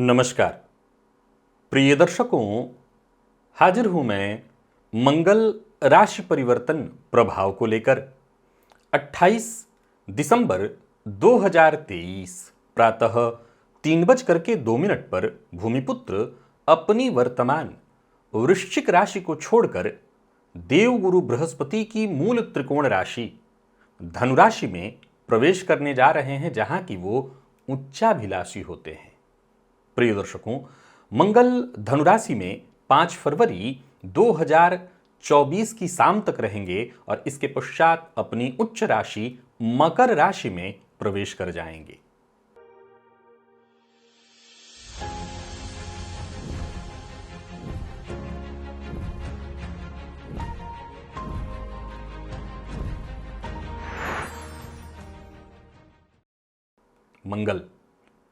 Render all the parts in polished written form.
नमस्कार प्रिय दर्शकों, हाजिर हूं मैं मंगल राशि परिवर्तन प्रभाव को लेकर। 28 दिसंबर 2023 प्रातः 3:02 पर भूमिपुत्र अपनी वर्तमान वृश्चिक राशि को छोड़कर देवगुरु बृहस्पति की मूल त्रिकोण राशि धनु राशि में प्रवेश करने जा रहे हैं, जहां की वो उच्चाभिलाषी होते हैं। प्रिय दर्शकों, मंगल धनु राशि में 5 फरवरी 2024 की शाम तक रहेंगे और इसके पश्चात अपनी उच्च राशि मकर राशि में प्रवेश कर जाएंगे। मंगल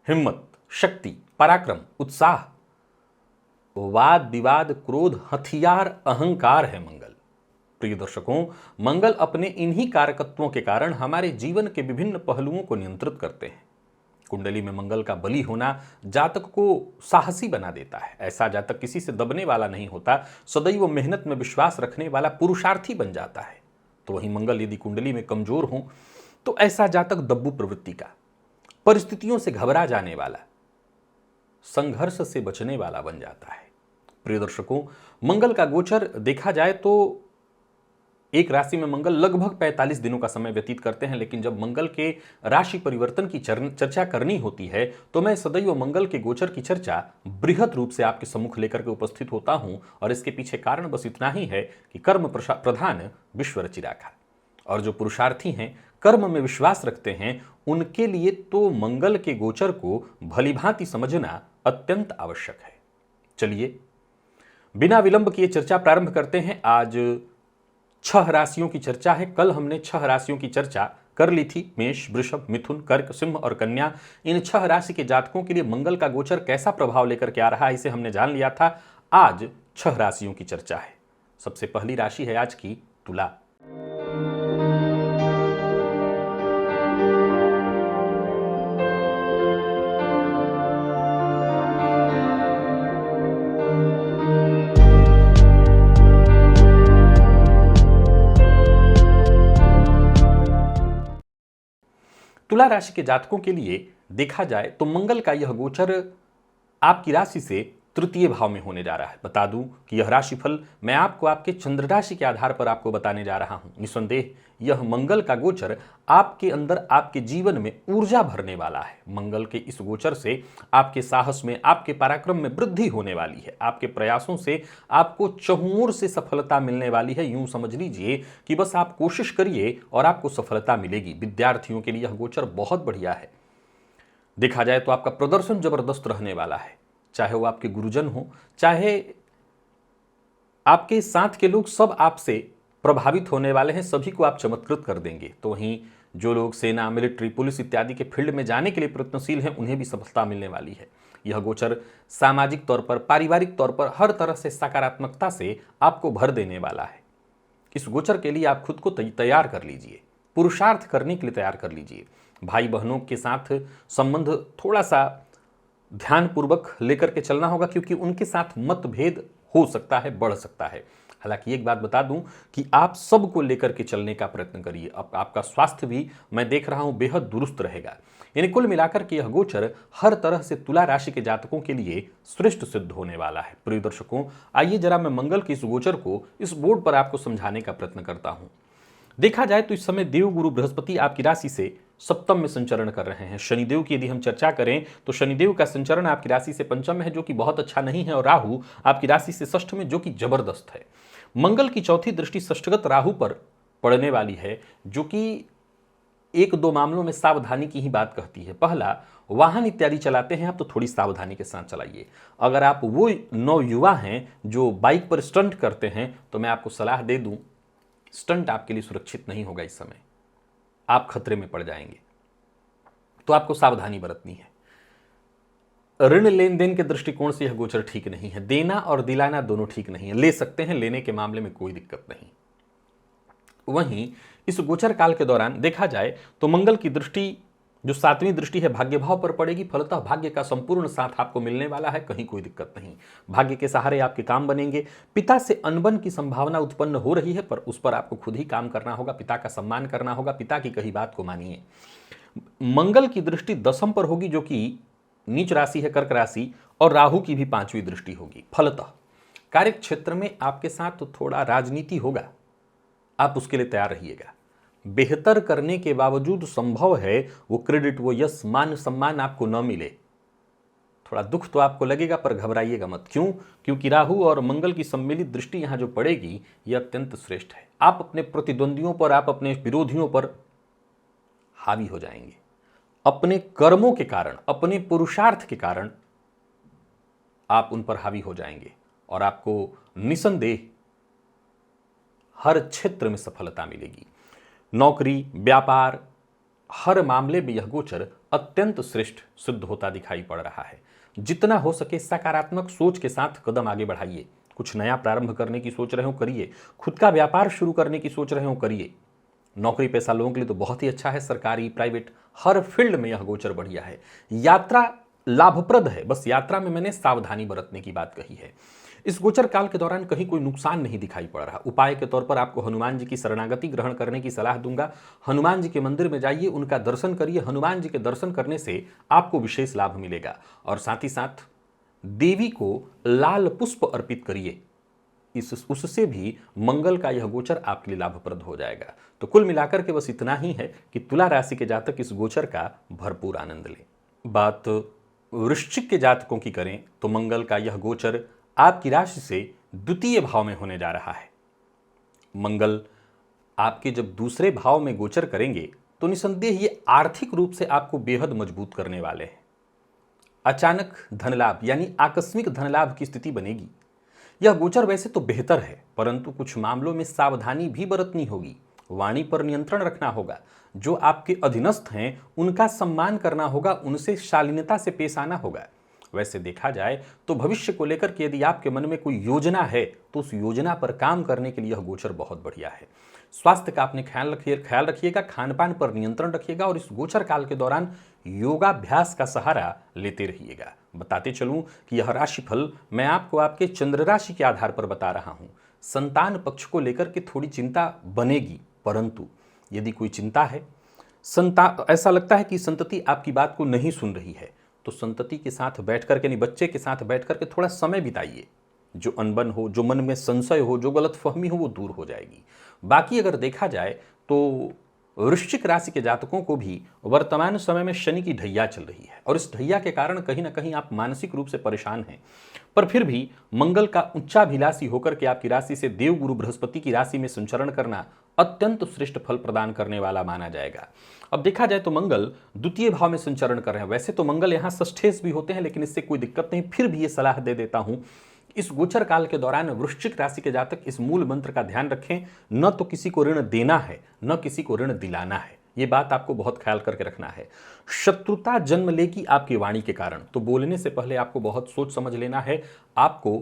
हिम्मत, शक्ति, पराक्रम, उत्साह, वाद विवाद, क्रोध, हथियार, अहंकार है मंगल। प्रिय दर्शकों, मंगल अपने इन्हीं कारकत्वों के कारण हमारे जीवन के विभिन्न पहलुओं को नियंत्रित करते हैं। कुंडली में मंगल का बली होना जातक को साहसी बना देता है। ऐसा जातक किसी से दबने वाला नहीं होता, सदैव मेहनत में विश्वास रखने वाला पुरुषार्थी बन जाता है। तो वहीं मंगल यदि कुंडली में कमजोर हो तो ऐसा जातक दब्बू प्रवृत्ति का, परिस्थितियों से घबरा जाने वाला, संघर्ष से बचने वाला बन जाता है। प्रिय दर्शकों, मंगल का गोचर देखा जाए तो एक राशि में मंगल लगभग 45 दिनों का समय व्यतीत करते हैं, लेकिन जब मंगल के राशि परिवर्तन की चर्चा करनी होती है तो मैं सदैव मंगल के गोचर की चर्चा बृहत रूप से आपके सम्मुख लेकर के उपस्थित होता हूं। और इसके पीछे कारण बस इतना ही है कि कर्म प्रधान विश्व रचि राखा, और जो पुरुषार्थी हैं, कर्म में विश्वास रखते हैं, उनके लिए तो मंगल के गोचर को भलीभांति समझना अत्यंत आवश्यक है। चलिए बिना विलंब किए चर्चा प्रारंभ करते हैं। आज 6 राशियों की चर्चा है। कल हमने 6 राशियों की चर्चा कर ली थी। मेष, वृषभ, मिथुन, कर्क, सिंह और कन्या, इन 6 राशि के जातकों के लिए मंगल का गोचर कैसा प्रभाव लेकर के आ रहा है, इसे हमने जान लिया था। आज 6 राशियों की चर्चा है। सबसे पहली राशि है आज की तुला। तुला राशि के जातकों के लिए देखा जाए तो मंगल का यह गोचर आपकी राशि से तृतीय भाव में होने जा रहा है। बता दूं कि यह राशिफल मैं आपको आपके चंद्र राशि के आधार पर आपको बताने जा रहा हूं। निस्संदेह यह मंगल का गोचर आपके अंदर, आपके जीवन में ऊर्जा भरने वाला है। मंगल के इस गोचर से आपके साहस में, आपके पराक्रम में वृद्धि होने वाली है। आपके प्रयासों से आपको चहुओर से सफलता मिलने वाली है। यूं समझ लीजिए कि बस आप कोशिश करिए और आपको सफलता मिलेगी। विद्यार्थियों के लिए यह गोचर बहुत बढ़िया है। देखा जाए तो आपका प्रदर्शन जबरदस्त रहने वाला है, चाहे वो आपके गुरुजन हो, चाहे आपके साथ के लोग, सब आपसे प्रभावित होने वाले हैं। सभी को आप चमत्कृत कर देंगे। तो वहीं जो लोग सेना, मिलिट्री, पुलिस इत्यादि के फील्ड में जाने के लिए प्रयत्नशील हैं, उन्हें भी सफलता मिलने वाली है। यह गोचर सामाजिक तौर पर, पारिवारिक तौर पर हर तरह से सकारात्मकता से आपको भर देने वाला है। इस गोचर के लिए आप खुद को तैयार कर लीजिए, पुरुषार्थ करने के लिए तैयार कर लीजिए। भाई बहनों के साथ संबंध थोड़ा सा ध्यानपूर्वक लेकर के चलना होगा, क्योंकि उनके साथ मतभेद हो सकता है, बढ़ सकता है। हालांकि एक बात बता दूं कि आप सबको लेकर के चलने का प्रयत्न करिए। अब आपका स्वास्थ्य भी मैं देख रहा हूं बेहद दुरुस्त रहेगा। यानी कुल मिलाकर के यह गोचर हर तरह से तुला राशि के जातकों के लिए श्रेष्ठ सिद्ध होने वाला है। प्रिय दर्शकों, आइए जरा मैं मंगल के इस गोचर को इस बोर्ड पर आपको समझाने का प्रयत्न करता हूं। देखा जाए तो इस समय देवगुरु बृहस्पति आपकी राशि से सप्तम में संचरण कर रहे हैं। शनिदेव की यदि हम चर्चा करें तो शनिदेव का संचरण आपकी राशि से पंचम में है, जो कि बहुत अच्छा नहीं है, और राहु आपकी राशि से षष्ठ में, जो कि जबरदस्त है। मंगल की चौथी दृष्टि षष्ठगत राहु पर पड़ने वाली है, जो कि 1-2 मामलों में सावधानी की ही बात कहती है। पहला, वाहन इत्यादि चलाते हैं आप तो थोड़ी सावधानी के साथ चलाइए। अगर आप वो नवयुवा हैं जो बाइक पर स्टंट करते हैं तो मैं आपको सलाह दे दूं, स्टंट आपके लिए सुरक्षित नहीं होगा। इस समय आप खतरे में पड़ जाएंगे, तो आपको सावधानी बरतनी है। ऋण लेन देन के दृष्टिकोण से यह गोचर ठीक नहीं है। देना और दिलाना दोनों ठीक नहीं है। ले सकते हैं, लेने के मामले में कोई दिक्कत नहीं। वहीं इस गोचर काल के दौरान देखा जाए तो मंगल की दृष्टि जो सातवीं दृष्टि है भाग्य भाव पर पड़ेगी, फलतः भाग्य का संपूर्ण साथ आपको मिलने वाला है, कहीं कोई दिक्कत नहीं। भाग्य के सहारे आपके काम बनेंगे। पिता से अनबन की संभावना उत्पन्न हो रही है, पर उस पर आपको खुद ही काम करना होगा, पिता का सम्मान करना होगा, पिता की कही बात को मानिए। मंगल की दृष्टि दसम पर होगी, जो कि नीच राशि है कर्क राशि, और राहु की भी पांचवी दृष्टि होगी। फलतः कार्य क्षेत्र में आपके साथ तो थोड़ा राजनीति होगा, आप उसके लिए तैयार रहिएगा। बेहतर करने के बावजूद संभव है वो क्रेडिट, वो यश, मान सम्मान आपको न मिले। थोड़ा दुख तो आपको लगेगा, पर घबराइएगा मत। क्यों? क्योंकि राहु और मंगल की सम्मिलित दृष्टि यहां जो पड़ेगी, यह अत्यंत श्रेष्ठ है। आप अपने प्रतिद्वंदियों पर, आप अपने विरोधियों पर हावी हो जाएंगे। अपने कर्मों के कारण, अपने पुरुषार्थ के कारण आप उन पर हावी हो जाएंगे, और आपको निसंदेह हर क्षेत्र में सफलता मिलेगी। नौकरी, व्यापार, हर मामले में यह गोचर अत्यंत श्रेष्ठ सिद्ध होता दिखाई पड़ रहा है। जितना हो सके सकारात्मक सोच के साथ कदम आगे बढ़ाइए। कुछ नया प्रारंभ करने की सोच रहे हो, करिए। खुद का व्यापार शुरू करने की सोच रहे हो, करिए। नौकरी पेशा लोगों के लिए तो बहुत ही अच्छा है, सरकारी, प्राइवेट, हर फील्ड में यह गोचर बढ़िया है। यात्रा लाभप्रद है, बस यात्रा में मैंने सावधानी बरतने की बात कही है। इस गोचर काल के दौरान कहीं कोई नुकसान नहीं दिखाई पड़ रहा। उपाय के तौर पर आपको हनुमान जी की शरणागति ग्रहण करने की सलाह दूंगा। हनुमान जी के मंदिर में जाइए, उनका दर्शन करिए। हनुमान जी के दर्शन करने से आपको विशेष लाभ मिलेगा, और साथ ही साथ देवी को लाल पुष्प अर्पित करिए। उससे भी मंगल का यह गोचर आपके लिए लाभप्रद हो जाएगा। तो कुल मिलाकर के बस इतना ही है कि तुला राशि के जातक इस गोचर का भरपूर आनंद लें। बात वृश्चिक के जातकों की करें तो मंगल का यह गोचर आपकी राशि से द्वितीय भाव में होने जा रहा है। मंगल आपके जब दूसरे भाव में गोचर करेंगे तो निसंदेह ये आर्थिक रूप से आपको बेहद मजबूत करने वाले हैं। अचानक धन लाभ यानी आकस्मिक धन लाभ की स्थिति बनेगी। यह गोचर वैसे तो बेहतर है, परंतु कुछ मामलों में सावधानी भी बरतनी होगी। वाणी पर नियंत्रण रखना होगा। जो आपके अधीनस्थ हैं उनका सम्मान करना होगा, उनसे शालीनता से पेश आना होगा। वैसे देखा जाए तो भविष्य को लेकर के यदि आपके मन में कोई योजना है तो उस योजना पर काम करने के लिए यह गोचर बहुत बढ़िया है। स्वास्थ्य का आपने ख्याल रखिएगा, खान पान पर नियंत्रण रखिएगा, और इस गोचर काल के दौरान योगाभ्यास का सहारा लेते रहिएगा। बताते चलूं कि यह राशिफल मैं आपको आपके चंद्र राशि के आधार पर बता रहा हूं। संतान पक्ष को लेकर के थोड़ी चिंता बनेगी, परंतु यदि कोई चिंता है, ऐसा लगता है कि संतति आपकी बात को नहीं सुन रही है, तो संतति के साथ बैठ करके, यानी बच्चे के साथ बैठ करके थोड़ा समय बिताइए। जो अनबन हो, जो मन में संशय हो, जो गलतफहमी हो, वो दूर हो जाएगी। बाकी अगर देखा जाए तो वृश्चिक राशि के जातकों को भी वर्तमान समय में शनि की ढैया चल रही है, और इस ढैया के कारण कहीं ना कहीं आप मानसिक रूप से परेशान हैं। पर फिर भी मंगल का उच्चाभिलाषी होकर के आपकी राशि से देवगुरु बृहस्पति की राशि में संचरण करना अत्यंत श्रेष्ठ फल प्रदान करने वाला माना जाएगा। अब देखा जाए तो मंगल द्वितीय भाव में संचरण कर रहे हैं। वैसे तो मंगल यहाँ षष्ठेश भी होते हैं, लेकिन इससे कोई दिक्कत नहीं। फिर भी ये सलाह दे देता हूं, इस गोचर काल के दौरान वृश्चिक राशि के जातक इस मूल मंत्र का ध्यान रखें। न तो किसी को ऋण देना है, न किसी को ऋण दिलाना है। ये बात आपको बहुत ख्याल करके रखना है। शत्रुता जन्म लेगी आपकी वाणी के कारण, तो बोलने से पहले आपको बहुत सोच समझ लेना है। आपको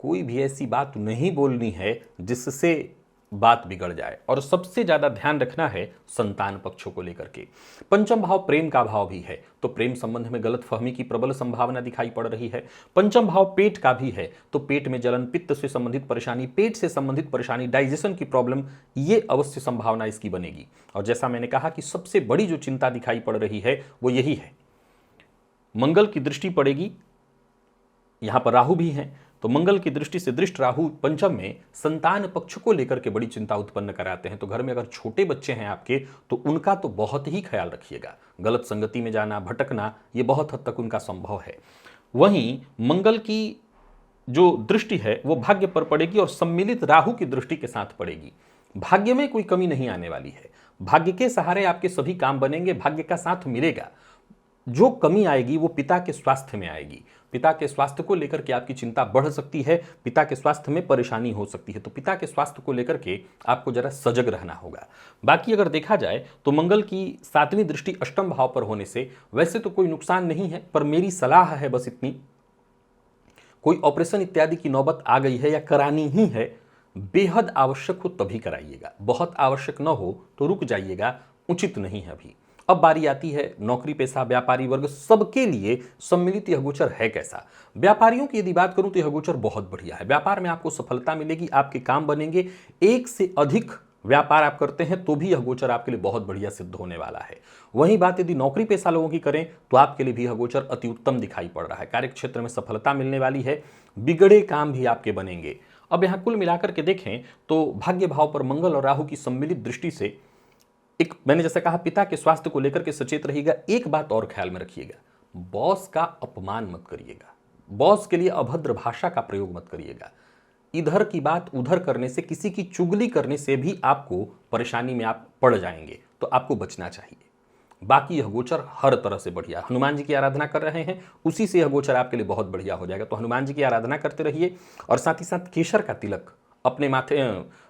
कोई भी ऐसी बात नहीं बोलनी है जिससे बात बिगड़ जाए, और सबसे ज्यादा ध्यान रखना है संतान पक्षों को लेकर के। पंचम भाव प्रेम का भाव भी है, तो प्रेम संबंध में गलतफहमी की प्रबल संभावना दिखाई पड़ रही है। पंचम भाव पेट का भी है, तो पेट में जलन, पित्त से संबंधित परेशानी, पेट से संबंधित परेशानी, डाइजेशन की प्रॉब्लम, ये अवश्य संभावना इसकी बनेगी। और जैसा मैंने कहा कि सबसे बड़ी जो चिंता दिखाई पड़ रही है वो यही है, मंगल की दृष्टि पड़ेगी, यहां पर राहु भी है, तो मंगल की दृष्टि से दृष्ट राहु पंचम में संतान पक्ष को लेकर के बड़ी चिंता उत्पन्न कराते हैं। तो घर में अगर छोटे बच्चे हैं आपके, तो उनका तो बहुत ही ख्याल रखिएगा। गलत संगति में जाना, भटकना, ये बहुत हद तक उनका संभव है। वहीं मंगल की जो दृष्टि है वो भाग्य पर पड़ेगी, और सम्मिलित राहु की दृष्टि के साथ पड़ेगी। भाग्य में कोई कमी नहीं आने वाली है। भाग्य के सहारे आपके सभी काम बनेंगे, भाग्य का साथ मिलेगा। जो कमी आएगी वो पिता के स्वास्थ्य में आएगी। पिता के स्वास्थ्य को लेकर के आपकी चिंता बढ़ सकती है, पिता के स्वास्थ्य में परेशानी हो सकती है, तो पिता के स्वास्थ्य को लेकर के आपको जरा सजग रहना होगा। बाकी अगर देखा जाए तो मंगल की सातवीं दृष्टि अष्टम भाव पर होने से वैसे तो कोई नुकसान नहीं है, पर मेरी सलाह है बस इतनी, कोई ऑपरेशन इत्यादि की नौबत आ गई है या करानी ही है, बेहद आवश्यक हो तभी कराइएगा। बहुत आवश्यक न हो तो रुक जाइएगा, उचित नहीं है अभी। अब बारी आती है नौकरी पेशा व्यापारी वर्ग सबके लिए सम्मिलित यह गोचर है कैसा। व्यापारियों की यदि बात करूं तो यह गोचर बहुत बढ़िया है। व्यापार में आपको सफलता मिलेगी, आपके काम बनेंगे, एक से अधिक व्यापार आप करते हैं तो भी यह गोचर आपके लिए बहुत बढ़िया सिद्ध होने वाला है। वहीं बात यदि नौकरी पेशा लोगों की करें तो आपके लिए भी यह गोचर अति उत्तम दिखाई पड़ रहा है। कार्य क्षेत्र में सफलता मिलने वाली है, बिगड़े काम भी आपके बनेंगे। अब यहां कुल मिलाकर के देखें तो भाग्य भाव पर मंगल और राहु की सम्मिलित दृष्टि से एक, मैंने जैसे कहा, पिता के स्वास्थ्य को लेकर के सचेत रहिएगा। एक बात और ख्याल में रखिएगा, बॉस का अपमान मत करिएगा, बॉस के लिए अभद्र भाषा का प्रयोग मत करिएगा। इधर की बात उधर करने से, किसी की चुगली करने से भी आपको परेशानी में आप पड़ जाएंगे, तो आपको बचना चाहिए। बाकी यह गोचर हर तरह से बढ़िया। हनुमान जी की आराधना कर रहे हैं, उसी से यह गोचर आपके लिए बहुत बढ़िया हो जाएगा। तो हनुमान जी की आराधना करते रहिए और साथ ही साथ केसर का तिलक अपने माथे,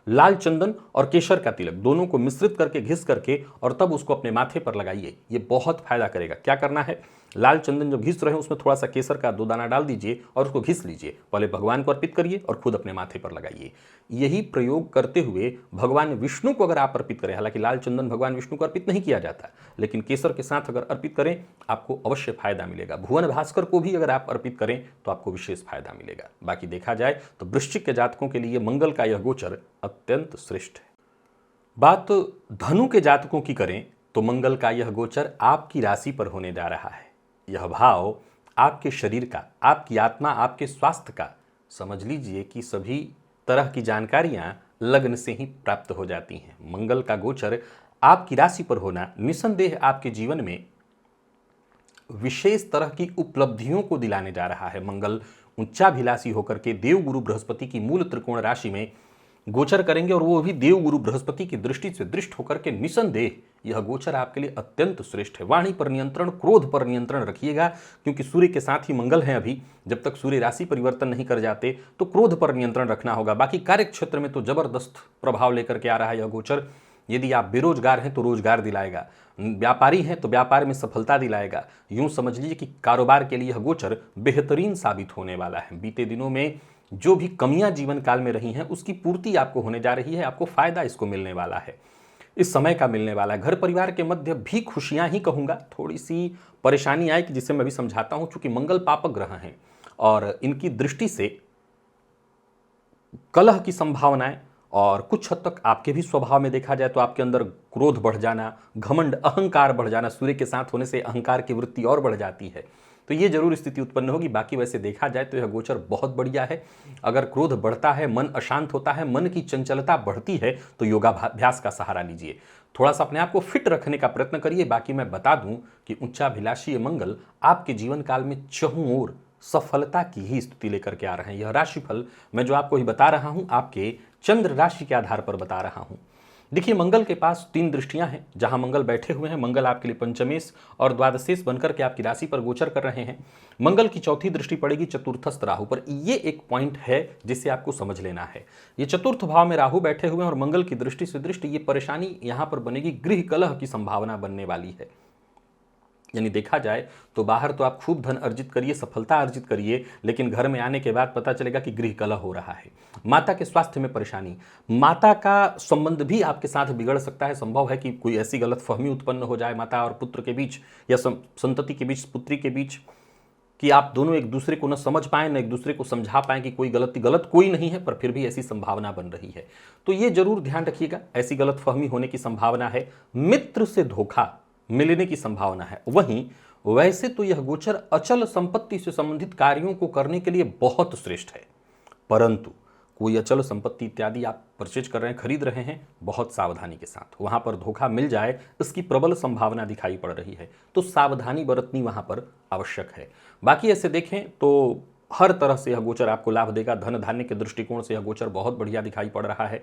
लाल चंदन और केसर का तिलक दोनों को मिश्रित करके घिस करके और तब उसको अपने माथे पर लगाइए। ये बहुत फायदा करेगा। क्या करना है, लाल चंदन जब घिस रहे हैं उसमें थोड़ा सा केसर का 2 दाना डाल दीजिए और उसको घिस लीजिए। पहले भगवान को अर्पित करिए और खुद अपने माथे पर लगाइए। यही प्रयोग करते हुए भगवान विष्णु को अगर आप अर्पित करें, हालांकि लाल चंदन भगवान विष्णु को अर्पित नहीं किया जाता, लेकिन केसर के साथ अगर अर्पित करें आपको अवश्य फायदा मिलेगा। भुवन भास्कर को भी अगर आप अर्पित करें तो आपको विशेष फायदा मिलेगा। बाकी देखा जाए तो वृश्चिक के जातकों के लिए मंगल का यह गोचर अत्यंत श्रेष्ठ है। बात धनु के जातकों की करें तो मंगल का यह गोचर आपकी राशि पर होने जा रहा है। यह भाव आपके शरीर का, आपकी आत्मा, आपके स्वास्थ्य का, समझ लीजिए कि सभी तरह की जानकारियां लग्न से ही प्राप्त हो जाती हैं। मंगल का गोचर आपकी राशि पर होना निसंदेह आपके जीवन में विशेष तरह की उपलब्धियों को दिलाने जा रहा है। मंगल उच्चाभिलाषी होकर के देवगुरु बृहस्पति की मूल त्रिकोण राशि में गोचर करेंगे और वो भी देवगुरु बृहस्पति की दृष्टि से दृष्ट होकर के निसंदेह यह गोचर आपके लिए अत्यंत श्रेष्ठ है। वाणी पर नियंत्रण, क्रोध पर नियंत्रण रखिएगा, क्योंकि सूर्य के साथ ही मंगल है। अभी जब तक सूर्य राशि परिवर्तन नहीं कर जाते तो क्रोध पर नियंत्रण रखना होगा। बाकी कार्य क्षेत्र में तो जबरदस्त प्रभाव लेकर के आ रहा है यह गोचर। यदि आप बेरोजगार हैं तो रोजगार दिलाएगा, व्यापारी हैं तो व्यापार में सफलता दिलाएगा। यूं समझ लीजिए कि कारोबार के लिए यह गोचर बेहतरीन साबित होने वाला है। बीते दिनों में जो भी कमियां जीवन काल में रही हैं उसकी पूर्ति आपको होने जा रही है। आपको फायदा इसको मिलने वाला है, इस समय का मिलने वाला है। घर परिवार के मध्य भी खुशियां ही कहूंगा, थोड़ी सी परेशानी आएगी जिसे मैं भी समझाता हूं। चूंकि मंगल पापक ग्रह हैं और इनकी दृष्टि से कलह की संभावनाएं और कुछ हद तक आपके भी स्वभाव में देखा जाए तो आपके अंदर क्रोध बढ़ जाना, घमंड, अहंकार बढ़ जाना, सूर्य के साथ होने से अहंकार की वृत्ति और बढ़ जाती है। तो ये जरूर स्थिति उत्पन्न होगी। बाकी वैसे देखा जाए तो यह गोचर बहुत बढ़िया है। अगर क्रोध बढ़ता है, मन अशांत होता है, मन की चंचलता बढ़ती है तो योगाभ्यास का सहारा लीजिए, थोड़ा सा अपने आप को फिट रखने का प्रयत्न करिए। बाकी मैं बता दूं कि उच्चाभिलाषी मंगल आपके जीवन काल में चहुं ओर सफलता की ही स्थिति लेकर के आ रहे हैं। यह राशिफल मैं जो आपको ही बता रहा हूं आपके चंद्र राशि के आधार पर बता रहा हूं। देखिए, मंगल के पास 3 दृष्टियां हैं। जहां मंगल बैठे हुए हैं, मंगल आपके लिए पंचमेश और द्वादशेश बनकर के आपकी राशि पर गोचर कर रहे हैं। मंगल की चौथी दृष्टि पड़ेगी चतुर्थस्थ राहु पर। ये एक पॉइंट है जिसे आपको समझ लेना है। ये चतुर्थ भाव में राहु बैठे हुए हैं और मंगल की दृष्टि से दृष्टि, ये परेशानी यहां पर बनेगी, गृह कलह की संभावना बनने वाली है। यानी देखा जाए तो बाहर तो आप खूब धन अर्जित करिए, सफलता अर्जित करिए, लेकिन घर में आने के बाद पता चलेगा कि गृह कलह हो रहा है। माता के स्वास्थ्य में परेशानी, माता का संबंध भी आपके साथ बिगड़ सकता है। संभव है कि कोई ऐसी गलतफहमी उत्पन्न हो जाए माता और पुत्र के बीच या संतति के बीच, पुत्री के बीच, कि आप दोनों एक दूसरे को न समझ पाएं, न एक दूसरे को समझा पाएं कि कोई गलत कोई नहीं है, पर फिर भी ऐसी संभावना बन रही है। तो ये जरूर ध्यान रखिएगा, ऐसी गलतफहमी होने की संभावना है। मित्र से धोखा मिलने की संभावना है। वहीं वैसे तो यह गोचर अचल संपत्ति से संबंधित कार्यों को करने के लिए बहुत श्रेष्ठ है, परंतु कोई अचल संपत्ति इत्यादि आप परचेज कर रहे हैं, खरीद रहे हैं, बहुत सावधानी के साथ। वहां पर धोखा मिल जाए इसकी प्रबल संभावना दिखाई पड़ रही है, तो सावधानी बरतनी वहां पर आवश्यक है। बाकी ऐसे देखें तो हर तरह से यह गोचर आपको लाभ देगा। धन धान्य के दृष्टिकोण से यह गोचर बहुत बढ़िया दिखाई पड़ रहा है।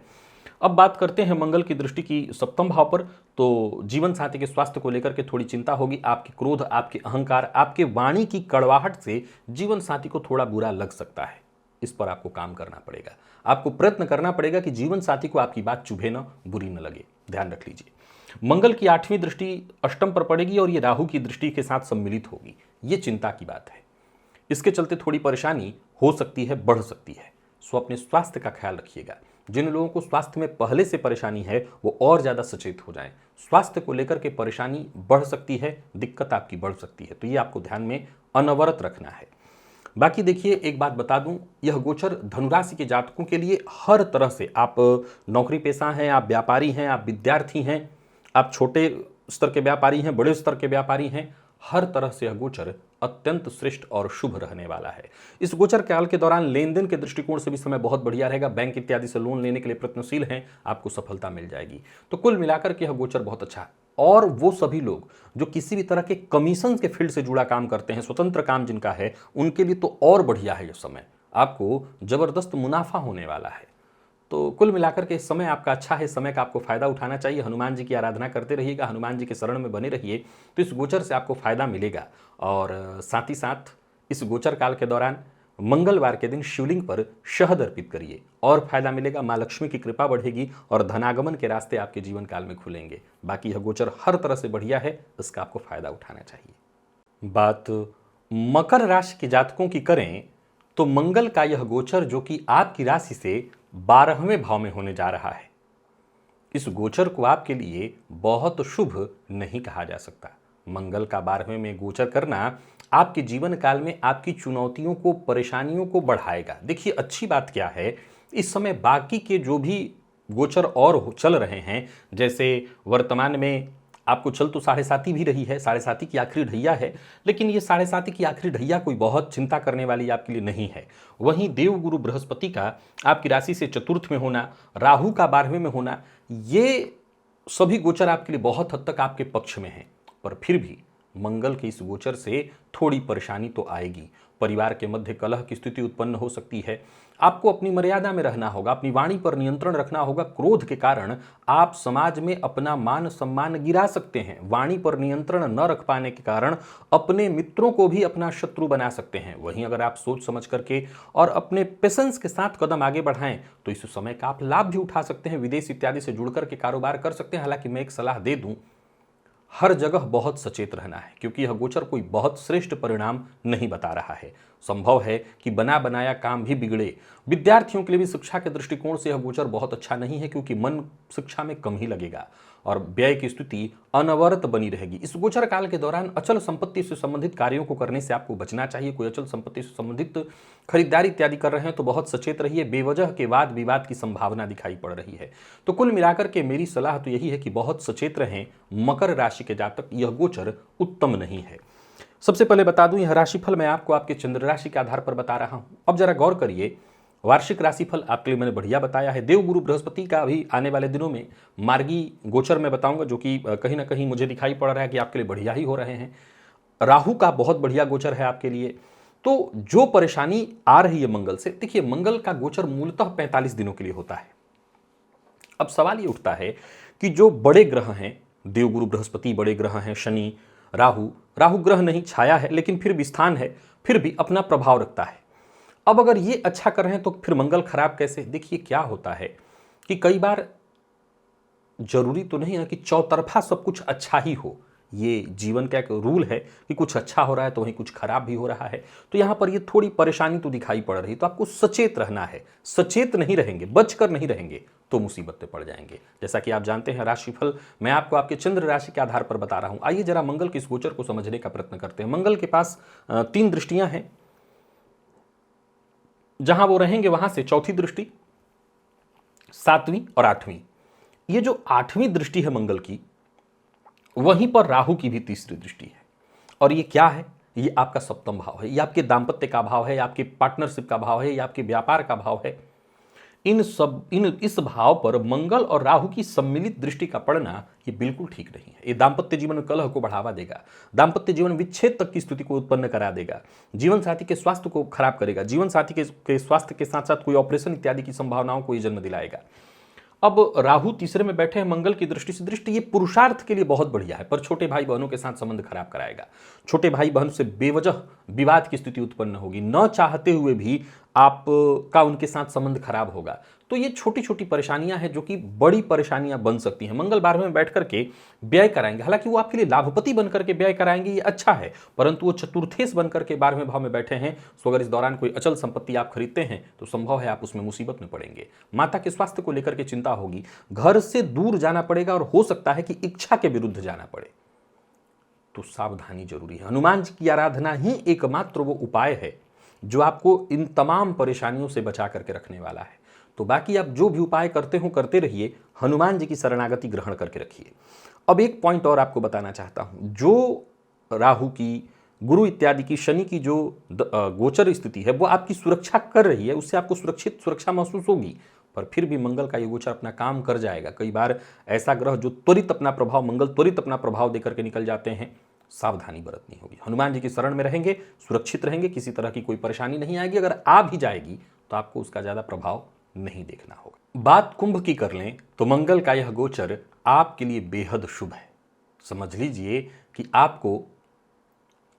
अब बात करते हैं मंगल की दृष्टि की सप्तम भाव पर, तो जीवन साथी के स्वास्थ्य को लेकर के थोड़ी चिंता होगी। आपके क्रोध, आपके अहंकार, आपके वाणी की कड़वाहट से जीवन साथी को थोड़ा बुरा लग सकता है। इस पर आपको काम करना पड़ेगा, आपको प्रयत्न करना पड़ेगा कि जीवन साथी को आपकी बात चुभे न, बुरी न लगे। ध्यान रख लीजिए। मंगल की 8वीं दृष्टि अष्टम पर पड़ेगी और ये राहु की दृष्टि के साथ सम्मिलित होगी। ये चिंता की बात है, इसके चलते थोड़ी परेशानी हो सकती है, बढ़ सकती है। सो अपने स्वास्थ्य का ख्याल रखिएगा। जिन लोगों को स्वास्थ्य में पहले से परेशानी है वो और ज़्यादा सचेत हो जाएं। स्वास्थ्य को लेकर के परेशानी बढ़ सकती है, दिक्कत आपकी बढ़ सकती है, तो ये आपको ध्यान में अनवरत रखना है। बाकी देखिए, एक बात बता दूं, यह गोचर धनुराशि के जातकों के लिए हर तरह से, आप नौकरी पेशा हैं, आप व्यापारी हैं, आप विद्यार्थी हैं, आप छोटे स्तर के व्यापारी हैं, बड़े स्तर के व्यापारी हैं, हर तरह से यह गोचर अत्यंत श्रेष्ठ और शुभ रहने वाला है। इस गोचर काल के दौरान लेन देन के दृष्टिकोण से भी समय बहुत बढ़िया रहेगा। बैंक इत्यादि से लोन लेने के लिए प्रयत्नशील हैं, आपको सफलता मिल जाएगी। तो कुल मिलाकर के यह गोचर बहुत अच्छा है। और वो सभी लोग जो किसी भी तरह के कमीशन के फील्ड से जुड़ा काम करते हैं, स्वतंत्र काम जिनका है, उनके लिए तो और बढ़िया है। यह समय आपको जबरदस्त मुनाफा होने वाला है। तो कुल मिलाकर के समय आपका अच्छा है, समय का आपको फायदा उठाना चाहिए। हनुमान जी की आराधना करते रहिएगा, हनुमान जी के शरण में बने रहिए, तो इस गोचर से आपको फायदा मिलेगा। और साथ ही साथ इस गोचर काल के दौरान मंगलवार के दिन शिवलिंग पर शहद अर्पित करिए और फायदा मिलेगा। माँ लक्ष्मी की कृपा बढ़ेगी और धनागमन के रास्ते आपके जीवन काल में खुलेंगे। बाकी यह गोचर हर तरह से बढ़िया है, इसका आपको फायदा उठाना चाहिए। बात मकर राशि के जातकों की करें तो मंगल का यह गोचर, जो कि आपकी राशि से 12वें भाव में होने जा रहा है, इस गोचर को आपके लिए बहुत शुभ नहीं कहा जा सकता। मंगल का 12वें में गोचर करना आपके जीवन काल में आपकी चुनौतियों को, परेशानियों को बढ़ाएगा। देखिए, अच्छी बात क्या है, इस समय बाकी के जो भी गोचर और चल रहे हैं, जैसे वर्तमान में आपको चल तो 7.5 भी रही है, 7.5 की आखिरी ढैया है, लेकिन ये 7.5 की आखिरी ढैया कोई बहुत चिंता करने वाली आपके लिए नहीं है। वहीं देवगुरु बृहस्पति का आपकी राशि से चतुर्थ में होना, राहु का 12वें में होना, ये सभी गोचर आपके लिए बहुत हद तक आपके पक्ष में हैं। पर फिर भी मंगल के इस गोचर से थोड़ी परेशानी तो आएगी। परिवार के मध्य कलह की स्थिति उत्पन्न हो सकती है। आपको अपनी मर्यादा में रहना होगा, अपनी वाणी पर नियंत्रण रखना होगा। क्रोध के कारण आप समाज में अपना मान सम्मान गिरा सकते हैं। वाणी पर नियंत्रण न रख पाने के कारण अपने मित्रों को भी अपना शत्रु बना सकते हैं। वहीं अगर आप सोच समझ करके और अपने पेशेंस के साथ कदम आगे बढ़ाएं तो इस समय का आप लाभ भी उठा सकते हैं। विदेश इत्यादि से जुड़ करके कारोबार कर सकते हैं। हालांकि मैं एक सलाह दे दूं, हर जगह बहुत सचेत रहना है, क्योंकि यह गोचर कोई बहुत श्रेष्ठ परिणाम नहीं बता रहा है। संभव है कि बना बनाया काम भी बिगड़े। विद्यार्थियों के लिए भी शिक्षा के दृष्टिकोण से यह गोचर बहुत अच्छा नहीं है, क्योंकि मन शिक्षा में कम ही लगेगा और व्यय की स्थिति अनवरत बनी रहेगी। इस गोचर काल के दौरान अचल संपत्ति से संबंधित कार्यों को करने से आपको बचना चाहिए। कोई अचल संपत्ति से संबंधित खरीदारी इत्यादि कर रहे हैं तो बहुत सचेत रहिए। बेवजह के वाद विवाद की संभावना दिखाई पड़ रही है। तो कुल मिलाकर के मेरी सलाह तो यही है कि बहुत सचेत रहें मकर राशि के जातक। यह गोचर उत्तम नहीं है। सबसे पहले बता दूं, यह राशिफल मैं आपको आपके चंद्र राशि के आधार पर बता रहा हूं। अब जरा गौर करिए, वार्षिक राशिफल आपके लिए मैंने बढ़िया बताया है। देवगुरु बृहस्पति का भी आने वाले दिनों में मार्गी गोचर मैं बताऊंगा, जो कि कहीं ना कहीं मुझे दिखाई पड़ रहा है कि आपके लिए बढ़िया ही हो रहे हैं। राहु का बहुत बढ़िया गोचर है आपके लिए। तो जो परेशानी आ रही है मंगल से, देखिए मंगल का गोचर मूलतः 45 दिनों के लिए होता है। अब सवाल ये उठता है कि जो बड़े ग्रह हैं, देवगुरु बृहस्पति बड़े ग्रह हैं, शनि, राहु ग्रह नहीं, छाया है, लेकिन फिर भी स्थान है, फिर भी अपना प्रभाव रखता है। अब अगर ये अच्छा कर रहे हैं तो फिर मंगल खराब कैसे? देखिए क्या होता है कि कई बार जरूरी तो नहीं है कि चौतरफा सब कुछ अच्छा ही हो। ये जीवन का एक रूल है कि कुछ अच्छा हो रहा है तो वहीं कुछ खराब भी हो रहा है। तो यहां पर ये थोड़ी परेशानी तो दिखाई पड़ रही, तो आपको सचेत रहना है। सचेत नहीं रहेंगे, बचकर नहीं रहेंगे तो मुसीबत पे पड़ जाएंगे। जैसा कि आप जानते हैं, राशिफल मैं आपको आपके चंद्र राशि के आधार पर बता रहा हूं। आइए जरा मंगल के इस गोचर को समझने का प्रयत्न करते हैं। मंगल के पास 3 दृष्टियां हैं। जहां वो रहेंगे वहां से चौथी दृष्टि, 7वीं और 8वीं। ये जो 8वीं दृष्टि है मंगल की, वहीं पर राहु की भी तीसरी दृष्टि है। और ये क्या है? ये आपका सप्तम भाव है, ये आपके दाम्पत्य का भाव है, ये आपके पार्टनरशिप का भाव है, ये आपके व्यापार का भाव है। इस भाव पर मंगल और राहु की सम्मिलित दृष्टि का पड़ना ये बिल्कुल ठीक नहीं है। ये दाम्पत्य जीवन में कलह को बढ़ावा देगा, दाम्पत्य जीवन विच्छेद तक की स्थिति को उत्पन्न करा देगा, जीवन साथी के स्वास्थ्य को खराब करेगा, जीवन साथी के स्वास्थ्य के साथ साथ कोई ऑपरेशन इत्यादि की संभावनाओं को ये जन्म दिलाएगा। अब राहु तीसरे में बैठे हैं मंगल की दृष्टि से। दृष्टि ये पुरुषार्थ के लिए बहुत बढ़िया है, पर छोटे भाई बहनों के साथ संबंध खराब कराएगा। छोटे भाई बहन से बेवजह विवाद की स्थिति उत्पन्न होगी। न चाहते हुए भी आपका उनके साथ संबंध खराब होगा। तो ये छोटी छोटी परेशानियां हैं जो कि बड़ी परेशानियां बन सकती हैं। मंगल 12वें में बैठ करके व्यय कराएंगे, हालांकि वो आपके लिए लाभपति बन करके व्यय कराएंगे, ये अच्छा है, परंतु वो चतुर्थेश बन करके 12वें भाव में बैठे हैं। तो अगर इस दौरान कोई अचल संपत्ति आप खरीदते हैं तो संभव है आप उसमें मुसीबत में पड़ेंगे। माता के स्वास्थ्य को लेकर के चिंता होगी, घर से दूर जाना पड़ेगा और हो सकता है कि इच्छा के विरुद्ध जाना पड़े, तो सावधानी जरूरी है। हनुमान जी की आराधना ही एकमात्र वो उपाय है जो आपको इन तमाम परेशानियों से बचा करके रखने वाला है। तो बाकी आप जो भी उपाय करते हो करते रहिए, हनुमान जी की शरणागति ग्रहण करके रखिए। अब एक पॉइंट और आपको बताना चाहता हूं, जो राहु की, गुरु इत्यादि की, शनि की जो गोचर स्थिति है वो आपकी सुरक्षा कर रही है, उससे आपको सुरक्षा महसूस होगी, पर फिर भी मंगल का ये गोचर अपना काम कर जाएगा। कई बार ऐसा ग्रह जो त्वरित अपना प्रभाव, मंगल त्वरित अपना प्रभाव देकर के निकल जाते हैं, सावधानी बरतनी होगी। हनुमान जी की शरण में रहेंगे, सुरक्षित रहेंगे, किसी तरह की कोई परेशानी नहीं आएगी। अगर आ भी जाएगी तो आपको उसका ज्यादा प्रभाव नहीं देखना होगा। बात कुंभ की कर लें तो मंगल का यह गोचर आपके लिए बेहद शुभ है। समझ लीजिए कि आपको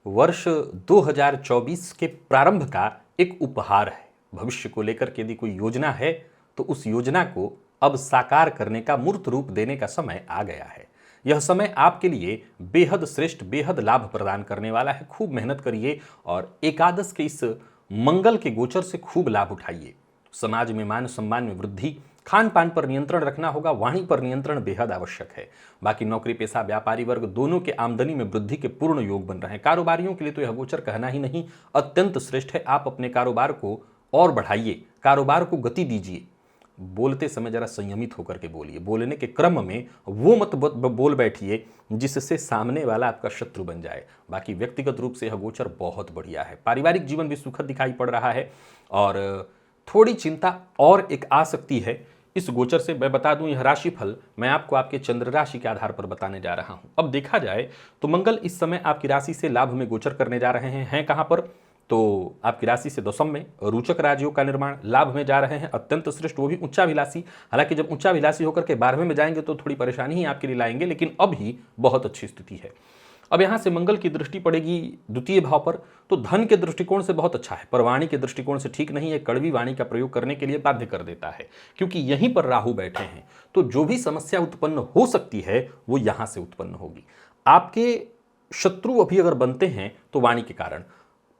वर्ष 2024 के प्रारंभ का एक उपहार है। भविष्य को लेकर के यदि कोई योजना है तो उस योजना को अब साकार करने का, मूर्त रूप देने का समय आ गया है। यह समय आपके लिए बेहद श्रेष्ठ, बेहद लाभ प्रदान करने वाला है। खूब मेहनत करिए और एकादश के इस मंगल के गोचर से खूब लाभ उठाइए। समाज में मान सम्मान में वृद्धि, खान पान पर नियंत्रण रखना होगा, वाणी पर नियंत्रण बेहद आवश्यक है। बाकी नौकरी पेशा, व्यापारी वर्ग दोनों के आमदनी में वृद्धि के पूर्ण योग बन रहे हैं। कारोबारियों के लिए तो यह गोचर कहना ही नहीं, अत्यंत श्रेष्ठ है। आप अपने कारोबार को और बढ़ाइए, कारोबार को गति दीजिए। बोलते समय जरा संयमित होकर के बोलिए, बोलने के क्रम में वो मत बोल बैठिए जिससे सामने वाला आपका शत्रु बन जाए। बाकी व्यक्तिगत रूप से यह गोचर बहुत बढ़िया है। पारिवारिक जीवन भी सुखद दिखाई पड़ रहा है और थोड़ी चिंता और एक आ सकती है इस गोचर से। मैं बता दूं, यह राशिफल मैं आपको आपके चंद्र राशि के आधार पर बताने जा रहा हूं। अब देखा जाए तो मंगल इस समय आपकी राशि से लाभ में गोचर करने जा रहे हैं कहां पर, तो आपकी राशि से दशम में रोचक राजयोग का निर्माण, लाभ में जा रहे हैं, अत्यंत श्रेष्ठ, वो भी उच्चाभिलाषी। हालांकि जब उच्चाभिलाषी होकर के 12वें में जाएंगे तो थोड़ी परेशानी ही आपके लिए लाएंगे, लेकिन अभी बहुत अच्छी स्थिति है। अब यहां से मंगल की दृष्टि पड़ेगी द्वितीय भाव पर, तो धन के दृष्टिकोण से बहुत अच्छा है, पर वाणी के दृष्टिकोण से ठीक नहीं है। कड़वी वाणी का प्रयोग करने के लिए बाध्य कर देता है, क्योंकि यहीं पर राहु बैठे हैं। तो जो भी समस्या उत्पन्न हो सकती है वो यहां से उत्पन्न होगी। आपके शत्रु अभी अगर बनते हैं तो वाणी के कारण।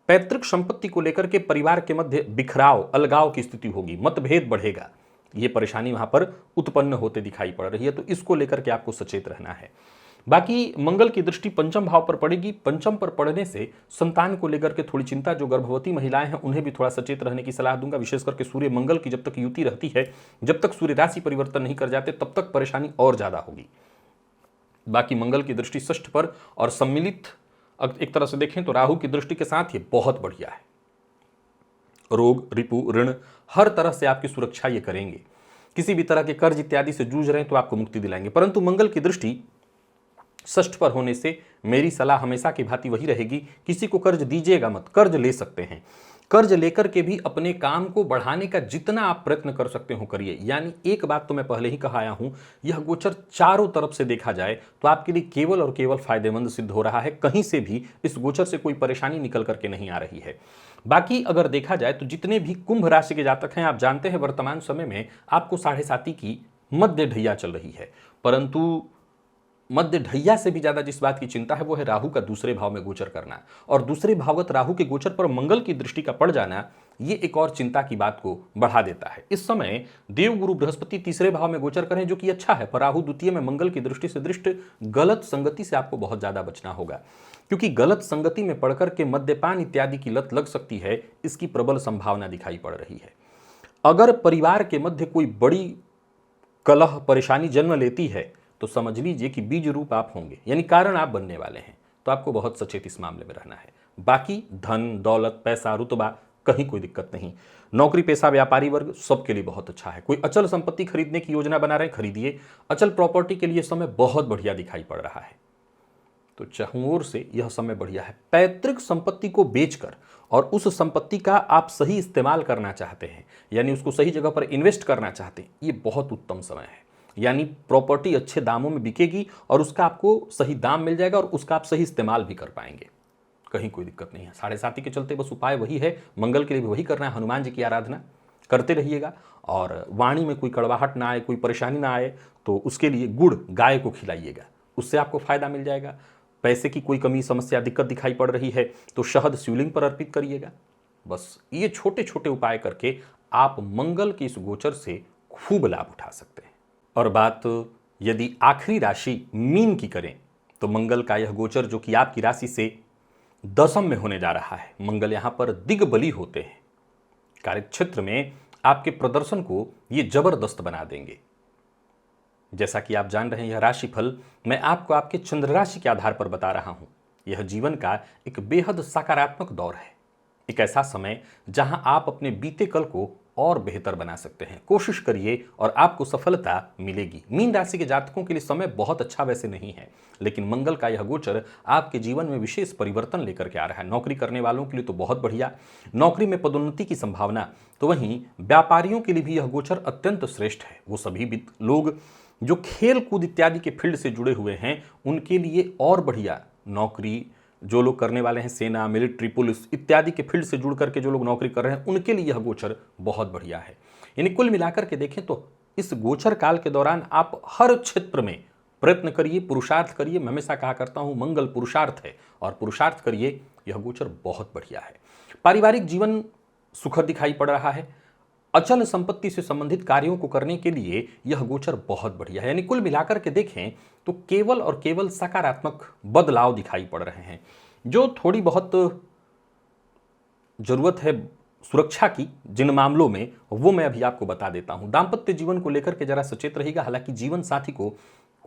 पैतृक संपत्ति को लेकर के परिवार के मध्य बिखराव, अलगाव की स्थिति होगी, मतभेद बढ़ेगा, ये परेशानी वहां पर उत्पन्न होते दिखाई पड़ रही है। तो इसको लेकर के आपको सचेत रहना है। बाकी मंगल की दृष्टि पंचम भाव पर पड़ेगी। पंचम पर पड़ने से संतान को लेकर के थोड़ी चिंता, जो गर्भवती महिलाएं हैं उन्हें भी थोड़ा सचेत रहने की सलाह दूंगा। विशेष करके सूर्य मंगल की जब तक युति रहती है, जब तक सूर्य राशि परिवर्तन नहीं कर जाते, तब तक परेशानी और ज्यादा होगी। बाकी मंगल की दृष्टि षष्ठ पर और सम्मिलित एक तरह से देखें तो राहु की दृष्टि के साथ ये बहुत बढ़िया है। रोग, रिपु, ऋण, हर तरह से आपकी सुरक्षा ये करेंगे। किसी भी तरह के कर्ज इत्यादि से जूझ रहे हैं तो आपको मुक्ति दिलाएंगे। परंतु मंगल की दृष्टि षष्ठ पर होने से मेरी सलाह हमेशा की भांति वही रहेगी, किसी को कर्ज दीजिएगा मत। कर्ज ले सकते हैं, कर्ज लेकर के भी अपने काम को बढ़ाने का जितना आप प्रयत्न कर सकते हो करिए। यानी एक बात तो मैं पहले ही कहा आया हूं, यह गोचर चारों तरफ से देखा जाए तो आपके लिए केवल और केवल फायदेमंद सिद्ध हो रहा है। कहीं से भी इस गोचर से कोई परेशानी निकल करके नहीं आ रही है। बाकी अगर देखा जाए तो जितने भी कुंभ राशि के जातक हैं, आप जानते हैं वर्तमान समय में आपको 7.5 की मध्य ढैया चल रही है, परंतु मध्य ढैया से भी ज्यादा जिस बात की चिंता है वो है राहु का दूसरे भाव में गोचर करना। और दूसरे भावगत राहु के गोचर पर मंगल की दृष्टि का पड़ जाना, ये एक और चिंता की बात को बढ़ा देता है। इस समय देव गुरु बृहस्पति तीसरे भाव में गोचर करें, जो कि अच्छा है, पर राहु द्वितीय में मंगल की दृष्टि से दृष्ट, गलत संगति से आपको बहुत ज्यादा बचना होगा, क्योंकि गलत संगति में पड़कर के मद्यपान इत्यादि की लत लग सकती है, इसकी प्रबल संभावना दिखाई पड़ रही है। अगर परिवार के मध्य कोई बड़ी कलह, परेशानी जन्म लेती है तो समझ लीजिए कि बीज रूप आप होंगे, यानी कारण आप बनने वाले हैं। तो आपको बहुत सचेत इस मामले में रहना है। बाकी धन, दौलत, पैसा, रुतबा, कहीं कोई दिक्कत नहीं। नौकरी पेशा, व्यापारी वर्ग सबके लिए बहुत अच्छा है। कोई अचल संपत्ति खरीदने की योजना बना रहे हैं, खरीदिए। अचल प्रॉपर्टी के लिए समय बहुत बढ़िया दिखाई पड़ रहा है, तो चहुओर से यह समय बढ़िया है। पैतृक संपत्ति को बेचकर और उस संपत्ति का आप सही इस्तेमाल करना चाहते हैं, यानी उसको सही जगह पर इन्वेस्ट करना चाहते हैं, ये बहुत उत्तम समय है। यानी प्रॉपर्टी अच्छे दामों में बिकेगी और उसका आपको सही दाम मिल जाएगा और उसका आप सही इस्तेमाल भी कर पाएंगे। कहीं कोई दिक्कत नहीं है। 7.5 के चलते बस उपाय वही है, मंगल के लिए भी वही करना है, हनुमान जी की आराधना करते रहिएगा। और वाणी में कोई कड़वाहट ना आए, कोई परेशानी ना आए, तो उसके लिए गुड़ गाय को खिलाइएगा, उससे आपको फायदा मिल जाएगा। पैसे की कोई कमी समस्या दिक्कत दिखाई पड़ रही है तो शहद शिवलिंग पर अर्पित करिएगा। बस ये छोटे छोटे उपाय करके आप मंगल के इस गोचर से खूब लाभ उठा सकते हैं। और बात यदि आखिरी राशि मीन की करें तो मंगल का यह गोचर जो कि आपकी राशि से दशम में होने जा रहा है, मंगल यहां पर दिग्बली होते हैं। कार्यक्षेत्र में आपके प्रदर्शन को ये जबरदस्त बना देंगे। जैसा कि आप जान रहे हैं, यह राशिफल मैं आपको आपके चंद्र राशि के आधार पर बता रहा हूं। यह जीवन का एक बेहद सकारात्मक दौर है, एक ऐसा समय जहां आप अपने बीते कल को और बेहतर बना सकते हैं। कोशिश करिए और आपको सफलता मिलेगी। मीन राशि के जातकों के लिए समय बहुत अच्छा वैसे नहीं है, लेकिन मंगल का यह गोचर आपके जीवन में विशेष परिवर्तन लेकर के आ रहा है। नौकरी करने वालों के लिए तो बहुत बढ़िया, नौकरी में पदोन्नति की संभावना। तो वहीं व्यापारियों के लिए भी यह गोचर अत्यंत श्रेष्ठ है। वो सभी लोग जो खेल कूद इत्यादि के फील्ड से जुड़े हुए हैं उनके लिए और बढ़िया। नौकरी जो लोग करने वाले हैं, सेना, मिलिट्री, पुलिस इत्यादि के फील्ड से जुड़ करके जो लोग नौकरी कर रहे हैं उनके लिए यह गोचर बहुत बढ़िया है। यानी कुल मिलाकर के देखें तो इस गोचर काल के दौरान आप हर क्षेत्र में प्रयत्न करिए, पुरुषार्थ करिए। मैं हमेशा कहा करता हूं मंगल पुरुषार्थ है और पुरुषार्थ करिए, यह गोचर बहुत बढ़िया है। पारिवारिक जीवन सुखद दिखाई पड़ रहा है। अचल संपत्ति से संबंधित कार्यों को करने के लिए यह गोचर बहुत बढ़िया है। यानी कुल मिलाकर के देखें तो केवल और केवल सकारात्मक बदलाव दिखाई पड़ रहे हैं। जो थोड़ी बहुत जरूरत है सुरक्षा की जिन मामलों में, वो मैं अभी आपको बता देता हूं। दाम्पत्य जीवन को लेकर के जरा सचेत रहिएगा। हालांकि जीवन साथी को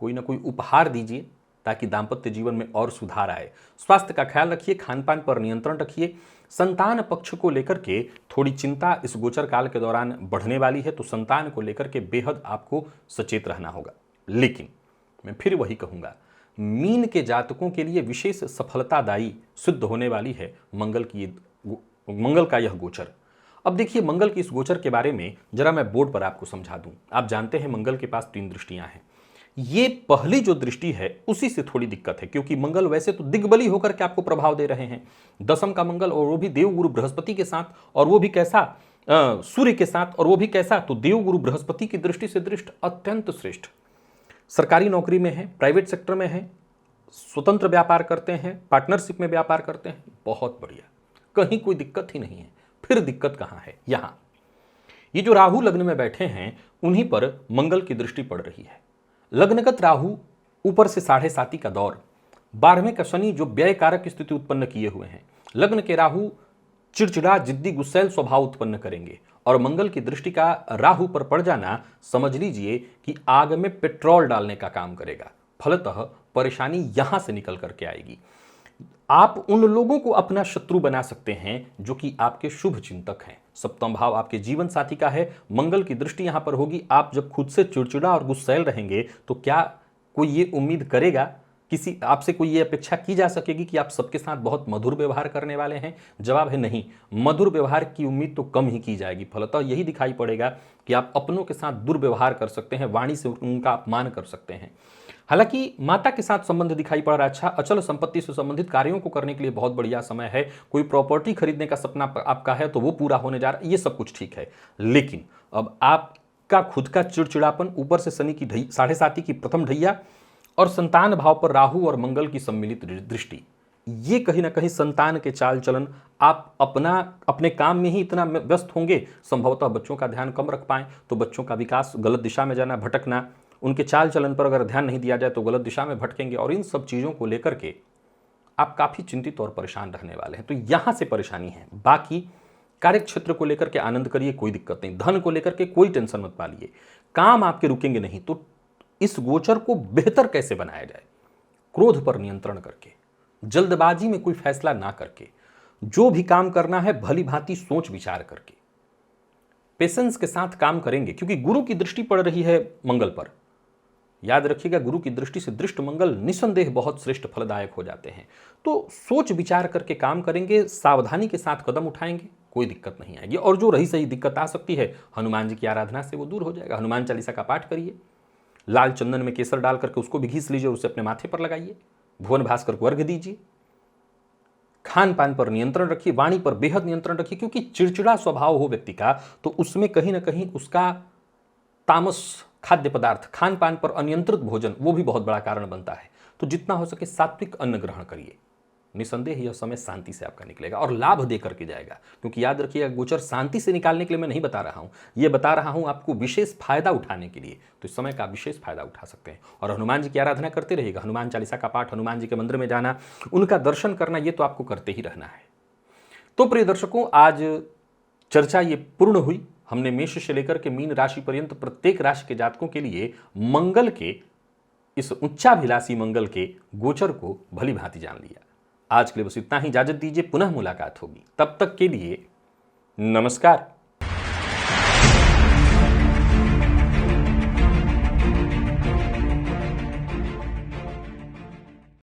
कोई ना कोई उपहार दीजिए ताकि दाम्पत्य जीवन में और सुधार आए। स्वास्थ्य का ख्याल रखिए, खान पान पर नियंत्रण रखिए। संतान पक्ष को लेकर के थोड़ी चिंता इस गोचर काल के दौरान बढ़ने वाली है, तो संतान को लेकर के बेहद आपको सचेत रहना होगा। लेकिन मैं फिर वही कहूंगा, मीन के जातकों के लिए विशेष सफलतादायी सिद्ध होने वाली है मंगल का यह गोचर। अब देखिए, मंगल की इस गोचर के बारे में जरा मैं बोर्ड पर आपको समझा दूं। आप जानते हैं मंगल के पास 3 दृष्टियां हैं। ये पहली जो दृष्टि है उसी से थोड़ी दिक्कत है, क्योंकि मंगल वैसे तो दिग्बली होकर के आपको प्रभाव दे रहे हैं। दशम का मंगल, और वो भी देवगुरु बृहस्पति के साथ, और वो भी कैसा, सूर्य के साथ, और वो भी कैसा, तो देवगुरु बृहस्पति की दृष्टि से दृष्ट अत्यंत श्रेष्ठ। सरकारी नौकरी में है, प्राइवेट सेक्टर में है, स्वतंत्र व्यापार करते हैं, पार्टनरशिप में व्यापार करते हैं, बहुत बढ़िया, कहीं कोई दिक्कत ही नहीं है। फिर दिक्कत कहां है? यहां ये जो राहु लग्न में बैठे हैं उन्हीं पर मंगल की दृष्टि पड़ रही है। लग्नगत राहु, ऊपर से 7.5 का दौर, 12वें का शनि जो व्यय कारक स्थिति उत्पन्न किए हुए हैं। लग्न के राहु चिड़चिड़ा, जिद्दी, गुस्सैल स्वभाव उत्पन्न करेंगे, और मंगल की दृष्टि का राहु पर पड़ जाना समझ लीजिए कि आग में पेट्रोल डालने का काम करेगा। फलतः परेशानी यहां से निकल करके आएगी। आप उन लोगों को अपना शत्रु बना सकते हैं जो कि आपके शुभ चिंतक हैं। सप्तम भाव आपके जीवन साथी का है, मंगल की दृष्टि यहां पर होगी। आप जब खुद से चिड़चिड़ा और गुस्सैल रहेंगे तो क्या कोई ये उम्मीद करेगा, किसी आपसे कोई ये अपेक्षा की जा सकेगी कि आप सबके साथ बहुत मधुर व्यवहार करने वाले हैं? जवाब है नहीं। मधुर व्यवहार की उम्मीद तो कम ही की जाएगी। फलतः यही दिखाई पड़ेगा कि आप अपनों के साथ दुर्व्यवहार कर सकते हैं, वाणी से उनका अपमान कर सकते हैं। हालांकि माता के साथ संबंध दिखाई पड़ रहा है अच्छा। अचल संपत्ति से संबंधित कार्यों को करने के लिए बहुत बढ़िया समय है। कोई प्रॉपर्टी खरीदने का सपना आपका है तो वो पूरा होने जा रहा है, ये सब कुछ ठीक है। लेकिन अब आपका खुद का चिड़चिड़ापन, ऊपर से शनि की 7.5 की प्रथम ढैया, और संतान भाव पर राहु और मंगल की सम्मिलित दृष्टि, ये कहीं ना कहीं संतान के चाल चलन, आप अपने काम में ही इतना व्यस्त होंगे, संभवतः बच्चों का ध्यान कम रख पाएं, तो बच्चों का विकास गलत दिशा में जाना, भटकना, उनके चाल चलन पर अगर ध्यान नहीं दिया जाए तो गलत दिशा में भटकेंगे, और इन सब चीज़ों को लेकर के आप काफ़ी चिंतित और परेशान रहने वाले हैं। तो यहाँ से परेशानी है। बाकी कार्य क्षेत्र को लेकर के आनंद करिए, कोई दिक्कत नहीं। धन को लेकर के कोई टेंशन मत पालिए, काम आपके रुकेंगे नहीं। तो इस गोचर को बेहतर कैसे बनाया जाए? क्रोध पर नियंत्रण करके, जल्दबाजी में कोई फैसला ना करके, जो भी काम करना है भली भांति सोच विचार करके, पेशेंस के साथ काम करेंगे, क्योंकि गुरु की दृष्टि पड़ रही है मंगल पर। याद रखिएगा, गुरु की दृष्टि से दृष्ट मंगल निसंदेह बहुत श्रेष्ठ फलदायक हो जाते हैं। तो सोच विचार करके काम करेंगे, सावधानी के साथ कदम उठाएंगे, कोई दिक्कत नहीं आएगी। और जो रही सही दिक्कत आ सकती है, हनुमान जी की आराधना से वो दूर हो जाएगा। हनुमान चालीसा का पाठ करिए, लाल चंदन में केसर डाल करके उसको भी घीस लीजिए, उसे अपने माथे पर लगाइए, भुवन भास्कर को अर्घ्य दीजिए, खान पान पर नियंत्रण रखिए, वाणी पर बेहद नियंत्रण रखिए, क्योंकि चिड़चिड़ा स्वभाव हो व्यक्ति का तो उसमें कहीं ना कहीं उसका तामस खाद्य पदार्थ, खान पान पर अनियंत्रित भोजन, वो भी बहुत बड़ा कारण बनता है। तो जितना हो सके सात्विक अन्न ग्रहण करिए, निसंदेह यह समय शांति से आपका निकलेगा और लाभ दे करके जाएगा। क्योंकि याद रखिएगा, गोचर शांति से निकालने के लिए मैं नहीं बता रहा हूं, यह बता रहा हूं आपको विशेष फायदा उठाने के लिए। तो इस समय का विशेष फायदा उठा सकते हैं और हनुमान जी की आराधना करते रहिएगा। हनुमान चालीसा का पाठ, हनुमान जी के मंदिर में जाना, उनका दर्शन करना, ये तो आपको करते ही रहना है। तो प्रिय दर्शकों, आज चर्चा ये पूर्ण हुई। हमने मेष से लेकर के मीन राशि पर्यंत प्रत्येक राशि के जातकों के लिए मंगल के, इस उच्चाभिलाषी मंगल के गोचर को भली भांति जान लिया। आज के लिए बस इतना ही, इजाजत दीजिए, पुनः मुलाकात होगी। तब तक के लिए नमस्कार।